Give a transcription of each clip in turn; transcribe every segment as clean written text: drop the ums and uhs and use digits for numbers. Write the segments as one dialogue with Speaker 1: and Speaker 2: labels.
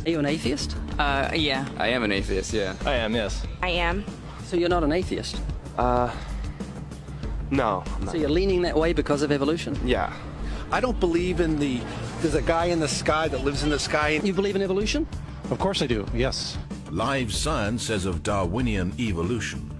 Speaker 1: Are you an atheist?
Speaker 2: Yeah.
Speaker 3: I am an atheist, yeah.
Speaker 4: I am, yes.
Speaker 5: I am.
Speaker 1: So you're not an atheist?
Speaker 4: No. I'm not.
Speaker 1: So you're leaning that way because of evolution?
Speaker 4: Yeah.
Speaker 6: I don't believe in there's a guy in the sky that lives in the sky.
Speaker 1: You believe in evolution?
Speaker 7: Of course I do, yes.
Speaker 8: Live science says of Darwinian evolution,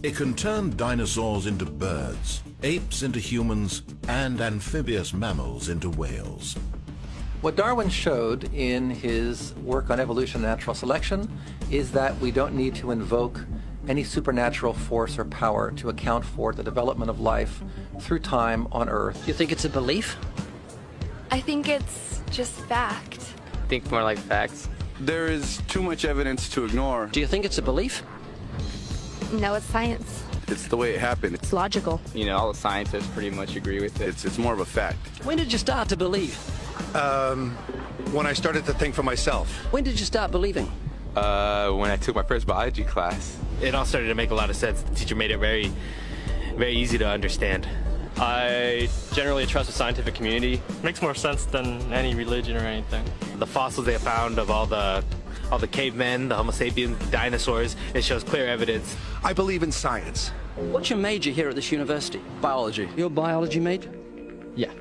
Speaker 8: it can turn dinosaurs into birds, apes into humans, and amphibious mammals into whales.
Speaker 9: What Darwin showed in his work on evolution and natural selection is that we don't need to invoke any supernatural force or power to account for the development of life through time on Earth.
Speaker 1: Do you think it's a belief?
Speaker 5: I think it's just fact.
Speaker 2: I think more like facts.
Speaker 3: There is too much evidence to ignore.
Speaker 1: Do you think it's a belief?
Speaker 5: No, it's science.
Speaker 3: It's the way it happened.
Speaker 5: It's logical.
Speaker 2: You know, all the scientists pretty much agree with it.
Speaker 3: It's more of a fact.
Speaker 1: When did you start to believe?
Speaker 6: When I started to think for myself.
Speaker 1: When did you start believing?
Speaker 4: When I took my first biology class. It all started to make a lot of sense. The teacher made it very, very easy to understand. I generally trust the scientific community. Makes more sense than any religion or anything. The fossils they found of all the cavemen, the Homo sapiens, dinosaurs, it shows clear evidence.
Speaker 6: I believe in science.
Speaker 1: What's your major here at this university?
Speaker 3: Biology.
Speaker 1: Your biology major?
Speaker 4: Yeah.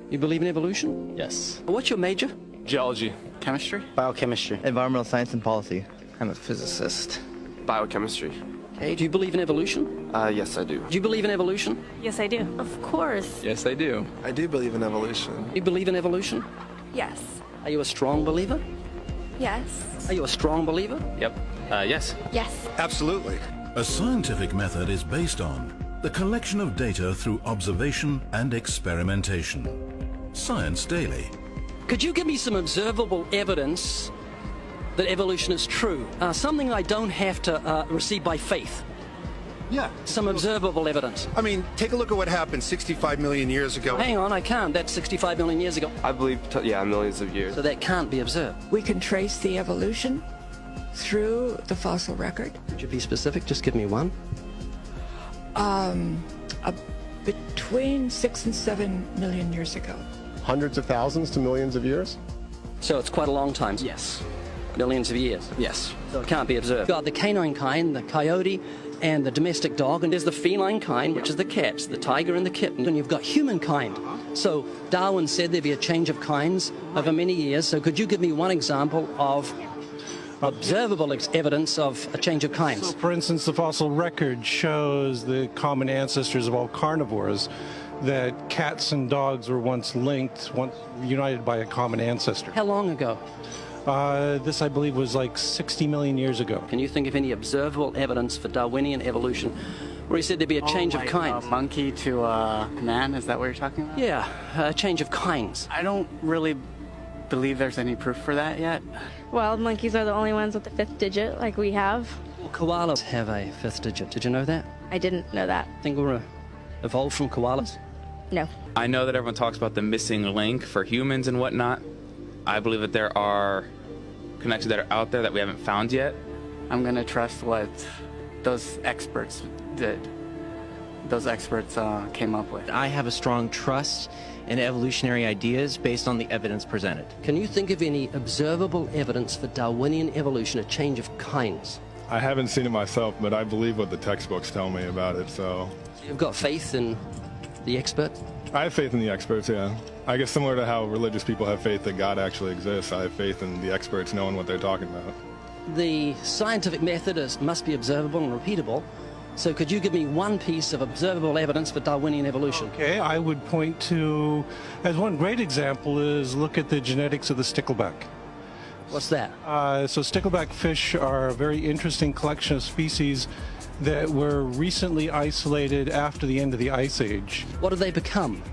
Speaker 1: You believe in evolution?
Speaker 4: Yes.
Speaker 1: What's your major?
Speaker 4: Geology.
Speaker 2: Chemistry?
Speaker 10: Biochemistry. Environmental science and policy. I'm a physicist.
Speaker 4: Biochemistry.
Speaker 1: Okay, do you believe in evolution?
Speaker 4: Yes, I do.
Speaker 1: Do you believe in evolution?
Speaker 5: Yes, I do. Of course.
Speaker 3: Yes, I do.
Speaker 4: I do believe in evolution.
Speaker 1: You believe in evolution?
Speaker 5: Yes.
Speaker 1: Are you a strong believer?
Speaker 5: Yes.
Speaker 1: Are you a strong believer?
Speaker 4: Yep. Yes.
Speaker 5: Yes.
Speaker 6: Absolutely.
Speaker 8: A scientific method is based on the collection of data through observation and experimentation. Science Daily.
Speaker 1: Could you give me some observable evidence that evolution is true? Something I don't have to receive by faith.
Speaker 6: Yeah.
Speaker 1: Some observable evidence.
Speaker 6: I mean, take a look at what happened 65 million years ago.
Speaker 1: Hang on, I can't. That's 65 million years ago.
Speaker 4: I believe, millions of years.
Speaker 1: So that can't be observed.
Speaker 11: We can trace the evolution through the fossil record.
Speaker 1: Could you be specific? Just give me one.
Speaker 11: Between 6 and 7 million years ago.
Speaker 7: Hundreds of thousands to millions of years?
Speaker 1: So it's quite a long time.
Speaker 2: Yes.
Speaker 1: Millions of years.
Speaker 2: Yes.
Speaker 1: So it can't be observed. You've got the canine kind, the coyote, and the domestic dog, and there's the feline kind, which is the cats, the tiger and the kitten, and you've got humankind. So Darwin said there'd be a change of kinds over many years, so could you give me one example of observable evidence of a change of kinds?
Speaker 7: So, for instance, the fossil record shows the common ancestors of all carnivores, that cats and dogs were once linked, once united by a common ancestor.
Speaker 1: How long ago?
Speaker 7: This, I believe, was like 60 million years ago.
Speaker 1: Can you think of any observable evidence for Darwinian evolution where he said there'd be a change of kinds?
Speaker 2: Monkey to man, is that what you're talking about?
Speaker 1: Yeah, a change of kinds.
Speaker 2: I don't really believe there's any proof for that yet.
Speaker 5: Well, monkeys are the only ones with the 5th digit, like we have.
Speaker 1: Well, koalas have a 5th digit. Did you know that?
Speaker 5: I didn't know that.
Speaker 1: Think we're evolved from koalas?
Speaker 5: No.
Speaker 3: I know that everyone talks about the missing link for humans and whatnot. I believe that there are connections that are out there that we haven't found yet.
Speaker 2: I'm going to trust what those experts did. Those experts came up with.
Speaker 10: I have a strong trust in evolutionary ideas based on the evidence presented.
Speaker 1: Can you think of any observable evidence for Darwinian evolution, a change of kinds?
Speaker 12: I haven't seen it myself, but I believe what the textbooks tell me about it, so...
Speaker 1: You've got faith in the experts?
Speaker 12: I have faith in the experts, yeah. I guess similar to how religious people have faith that God actually exists, I have faith in the experts knowing what they're talking about.
Speaker 1: The scientific method must be observable and repeatable. So could you give me one piece of observable evidence for Darwinian evolution?
Speaker 7: Okay, I would point to, as one great example is look at the genetics of the stickleback.
Speaker 1: What's that?
Speaker 7: So stickleback fish are a very interesting collection of species that were recently isolated after the end of the Ice Age.
Speaker 1: What did they become?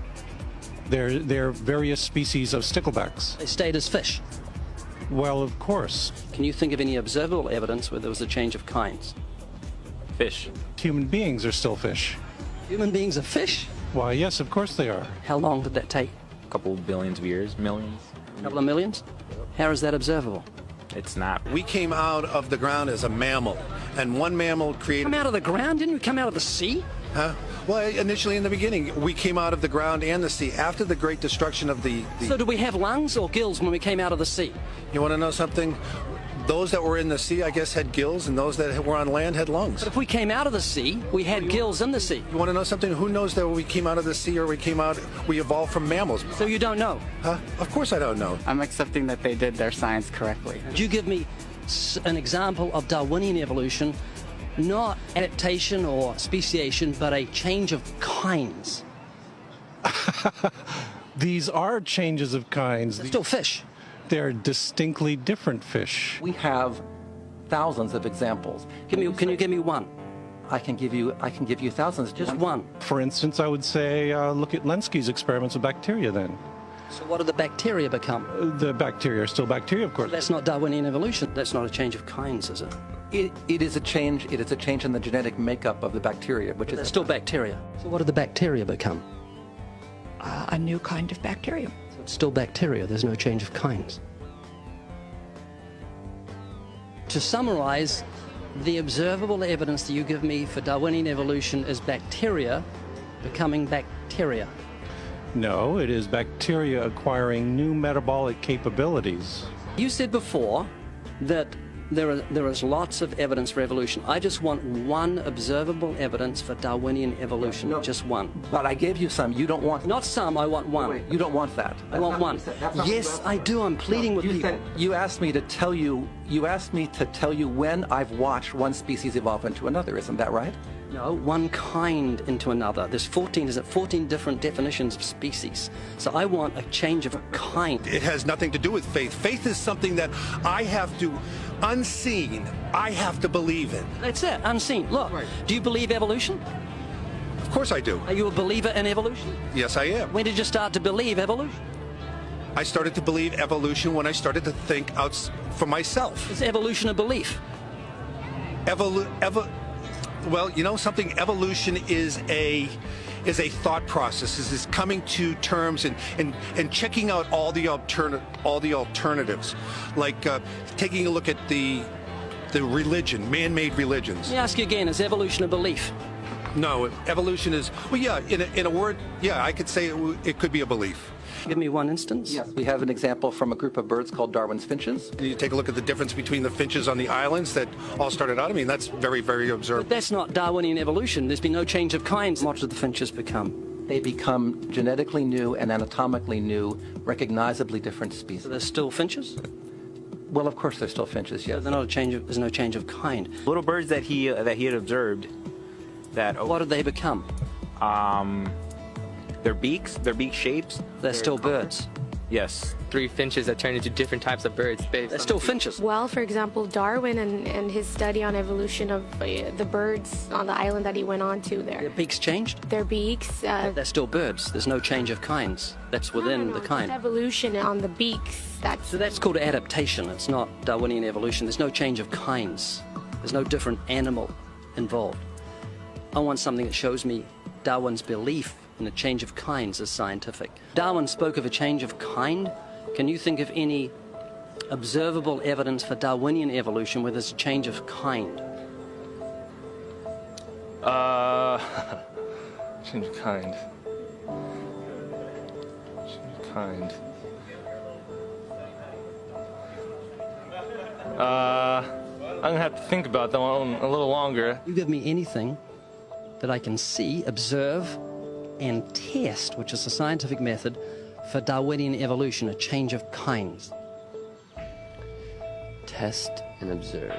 Speaker 7: They're various species of sticklebacks.
Speaker 1: They stayed as fish?
Speaker 7: Well, of course.
Speaker 1: Can you think of any observable evidence where there was a change of kinds?
Speaker 4: Fish.
Speaker 7: Human beings are still fish.
Speaker 1: Human beings are fish?
Speaker 7: Why, yes, of course they are.
Speaker 1: How long did that take?
Speaker 4: A couple billions of years, millions.
Speaker 1: A couple of millions? How is that observable?
Speaker 4: It's not.
Speaker 6: We came out of the ground as a mammal, and one mammal created...
Speaker 1: Come out of the ground? Didn't we come out of the sea?
Speaker 6: Huh? Well, initially in the beginning, we came out of the ground and the sea. After the great destruction of the...
Speaker 1: So do we have lungs or gills when we came out of the sea?
Speaker 6: You want to know something? Those that were in the sea, I guess, had gills, and those that were on land had lungs.
Speaker 1: But if we came out of the sea, we had gills in the sea.
Speaker 6: You want to know something? Who knows that we came out of the sea or we evolved from mammals?
Speaker 1: So you don't know?
Speaker 6: Huh? Of course I don't know.
Speaker 2: I'm accepting that they did their science correctly.
Speaker 1: Could you give me an example of Darwinian evolution, not adaptation or speciation, but a change of kinds?
Speaker 7: These are changes of kinds.
Speaker 1: They're still fish.
Speaker 7: They're distinctly different fish.
Speaker 9: We have thousands of examples.
Speaker 1: Can you give me one?
Speaker 9: I can give you thousands.
Speaker 1: Just one.
Speaker 7: For instance, I would say look at Lenski's experiments with bacteria then.
Speaker 1: So what do the bacteria become?
Speaker 7: The bacteria are still bacteria, of course.
Speaker 1: That's not Darwinian evolution. That's not a change of kinds, is it?
Speaker 9: It is a change. It is a change in the genetic makeup of the bacteria, which
Speaker 1: They're
Speaker 9: is
Speaker 1: still bacteria. So what do the bacteria become?
Speaker 11: A new kind of bacterium.
Speaker 1: So it's still bacteria. There's no change of kinds. To summarize, the observable evidence that you give me for Darwinian evolution is bacteria becoming bacteria.
Speaker 7: No, it is bacteria acquiring new metabolic capabilities.
Speaker 1: You said before that there is lots of evidence for evolution. I just want one observable evidence for Darwinian evolution. No, just one.
Speaker 9: But I gave you some. You don't want...
Speaker 1: Not some, I want one.
Speaker 9: Wait, you don't want that.
Speaker 1: I want one. Yes, I do. I'm pleading with people.
Speaker 9: You asked me to tell you when I've watched one species evolve into another. Isn't that right?
Speaker 1: No, one kind into another. There's 14 different definitions of species. So I want a change of kind.
Speaker 6: It has nothing to do with faith. Faith is something that I have to, unseen, I have to believe in.
Speaker 1: That's it, unseen. Look, do you believe evolution?
Speaker 6: Of course I do.
Speaker 1: Are you a believer in evolution?
Speaker 6: Yes, I am.
Speaker 1: When did you start to believe evolution?
Speaker 6: I started to believe evolution when I started to think out for myself.
Speaker 1: Is evolution a belief?
Speaker 6: Well, you know something? Evolution is a thought process. Is coming to terms and checking out all the alternatives, like taking a look at the religion, man-made religions.
Speaker 1: Let me ask you again: is evolution a belief?
Speaker 6: No, evolution is, well, yeah. In a word, yeah, I could say it could be a belief.
Speaker 1: Give me one instance.
Speaker 9: Yes, we have an example from a group of birds called Darwin's finches.
Speaker 6: You take a look at the difference between the finches on the islands that all started out. I mean, that's very, very observable.
Speaker 1: But that's not Darwinian evolution. There's been no change of kinds. What did the finches become?
Speaker 9: They become genetically new and anatomically new, recognizably different species.
Speaker 1: So they're still finches?
Speaker 9: Well, of course, they're still finches. Yes.
Speaker 1: So they're not a change of, there's no change of kind.
Speaker 13: Little birds that he had observed.
Speaker 1: What did they become?
Speaker 13: Their beak shapes.
Speaker 1: They're still birds.
Speaker 13: Yes.
Speaker 4: 3 finches that turn into different types of birds.
Speaker 1: They're still finches.
Speaker 5: Well, for example, Darwin and his study on evolution of the birds on the island that he went on to there.
Speaker 1: Their beaks changed?
Speaker 5: Their beaks.
Speaker 1: They're still birds. There's no change of kinds. That's within the kind.
Speaker 5: It's evolution on the beaks.
Speaker 1: So that's called adaptation. It's not Darwinian evolution. There's no change of kinds. There's no different animal involved. I want something that shows me Darwin's belief in a change of kinds is scientific. Darwin spoke of a change of kind. Can you think of any observable evidence for Darwinian evolution where there's a change of kind?
Speaker 12: Change of kind. Change of kind. I'm gonna have to think about that one a little longer.
Speaker 1: You give me anything that I can see, observe, and test, which is a scientific method for Darwinian evolution, a change of kinds.
Speaker 14: Test and observe.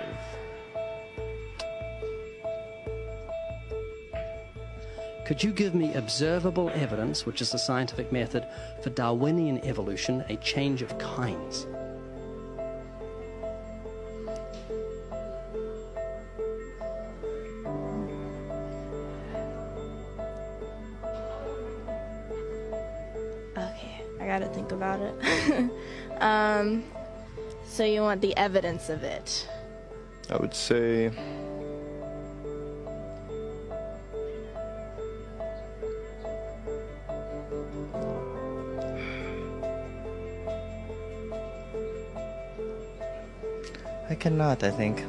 Speaker 1: Could you give me observable evidence, which is a scientific method for Darwinian evolution, a change of kinds?
Speaker 15: I gotta think about it. So you want the evidence of it?
Speaker 12: I would say
Speaker 16: I cannot, I think.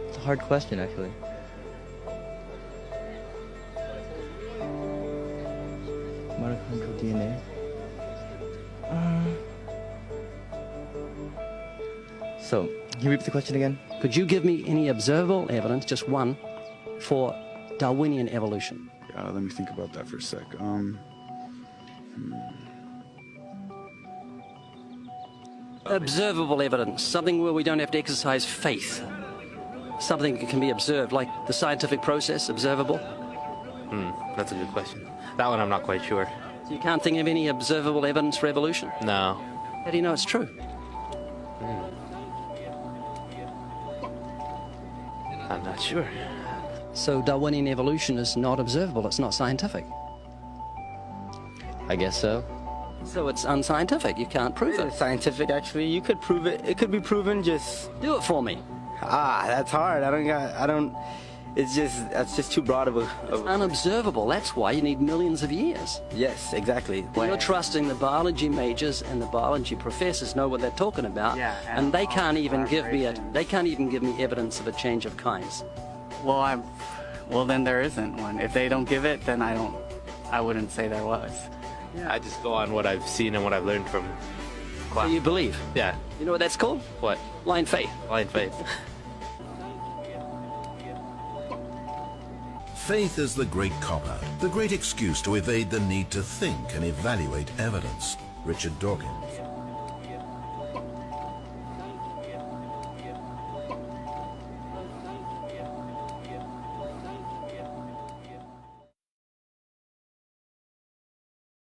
Speaker 16: It's a hard question, actually. Mitochondrial DNA. So, can you repeat the question again?
Speaker 1: Could you give me any observable evidence, just one, for Darwinian evolution?
Speaker 14: Let me think about that for a sec.
Speaker 1: Observable evidence, something where we don't have to exercise faith. Something that can be observed, like the scientific process, observable.
Speaker 4: That's a good question. That one I'm not quite sure.
Speaker 1: So you can't think of any observable evidence for evolution?
Speaker 4: No.
Speaker 1: How do you know it's true?
Speaker 4: I'm not sure.
Speaker 1: So Darwinian evolution is not observable, it's not scientific.
Speaker 10: I guess so.
Speaker 1: So it's unscientific, you can't prove it.
Speaker 10: It's scientific, actually. You could prove it. It could be proven, just...
Speaker 1: Do it for me.
Speaker 10: That's hard. That's just too broad of a...
Speaker 1: It's unobservable, that's why you need millions of years.
Speaker 10: Yes, exactly.
Speaker 1: You're trusting the biology majors and the biology professors know what they're talking about, and they can't even give me evidence of a change of kinds.
Speaker 2: Well, then there isn't one. If they don't give it, then I wouldn't say there was.
Speaker 4: I just go on what I've seen and what I've learned from class.
Speaker 1: So you believe?
Speaker 4: Yeah.
Speaker 1: You know what that's called?
Speaker 4: What?
Speaker 1: Blind faith.
Speaker 4: Blind faith.
Speaker 8: Faith is the great cop-out, the great excuse to evade the need to think and evaluate evidence. Richard Dawkins.